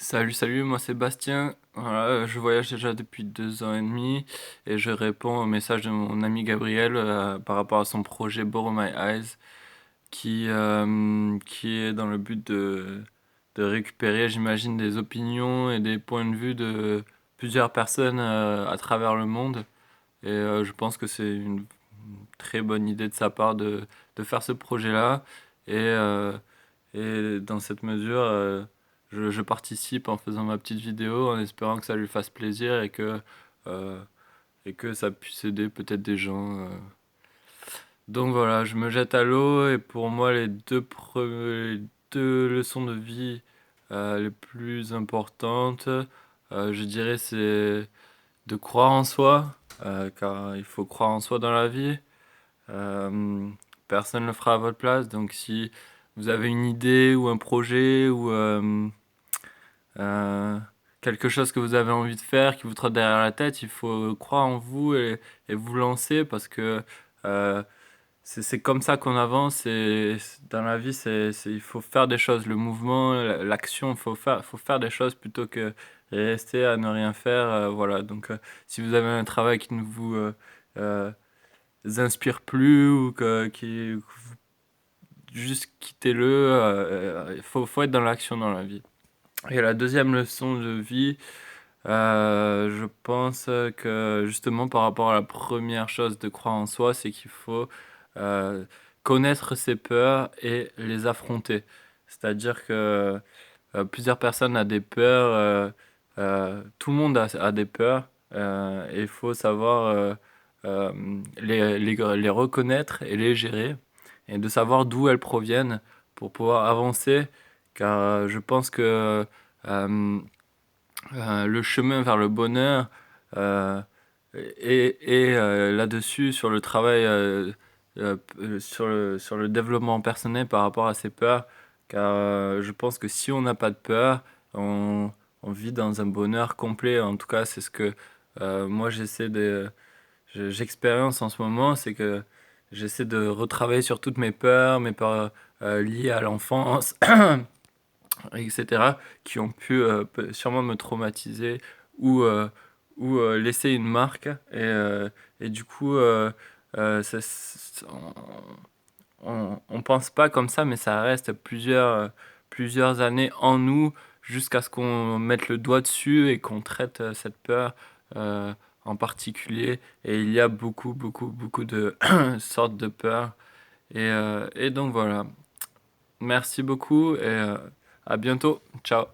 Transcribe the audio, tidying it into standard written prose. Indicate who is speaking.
Speaker 1: Salut, salut, moi c'est Bastien. Voilà, je voyage déjà depuis 2 ans et demi et je réponds au message de mon ami Gabriel par rapport à son projet Borrow My Eyes qui est dans le but de récupérer, j'imagine, des opinions et des points de vue de plusieurs personnes à travers le monde. Et je pense que c'est une très bonne idée de sa part de faire ce projet-là. Et, euh, et dans cette mesure, je participe en faisant ma petite vidéo en espérant que ça lui fasse plaisir euh, et que ça puisse aider peut-être des gens. Donc voilà, je me jette à l'eau et pour moi, les deux leçons de vie les plus importantes, je dirais, c'est de croire en soi, car il faut croire en soi dans la vie. Euh, Personne ne le fera à votre place. Donc si vous avez une idée ou un projet ou euh, quelque chose que vous avez envie de faire qui vous trotte derrière la tête, il faut croire en vous et vous lancer parce que euh, c'est comme ça qu'on avance et dans la vie, il faut faire des choses. Le mouvement, l'action, faut faire des choses plutôt que rester à ne rien faire. Voilà. Donc si vous avez un travail qui ne euh, inspire plus ou juste quittez-le. Faut être dans l'action dans la vie. Et la deuxième leçon de vie, je pense que justement par rapport à la première chose de croire en soi, c'est qu'il faut euh, connaître ses peurs et les affronter. C'est-à-dire que plusieurs personnes ont des peurs, tout le monde a des peurs, et il faut savoir euh, les reconnaître et les gérer, et de savoir d'où elles proviennent pour pouvoir avancer, car je pense que euh, le chemin vers le bonheur euh, est là-dessus, sur le travail, sur le développement personnel par rapport à ses peurs, car je pense que si on n'a pas de peur, on, on vit dans un bonheur complet. En tout cas, c'est ce que moi j'expérience en ce moment, c'est que j'essaie de retravailler sur toutes mes peurs liées à l'enfance, etc., qui ont pu sûrement me traumatiser ou, euh, ou laisser une marque. Et du coup, on pense pas comme ça, mais ça reste plusieurs années en nous jusqu'à ce qu'on mette le doigt dessus et qu'on traite cette peur euh, en particulier. Et il y a beaucoup, beaucoup, beaucoup de sortes de peurs. Et donc voilà. Merci beaucoup et à bientôt. Ciao.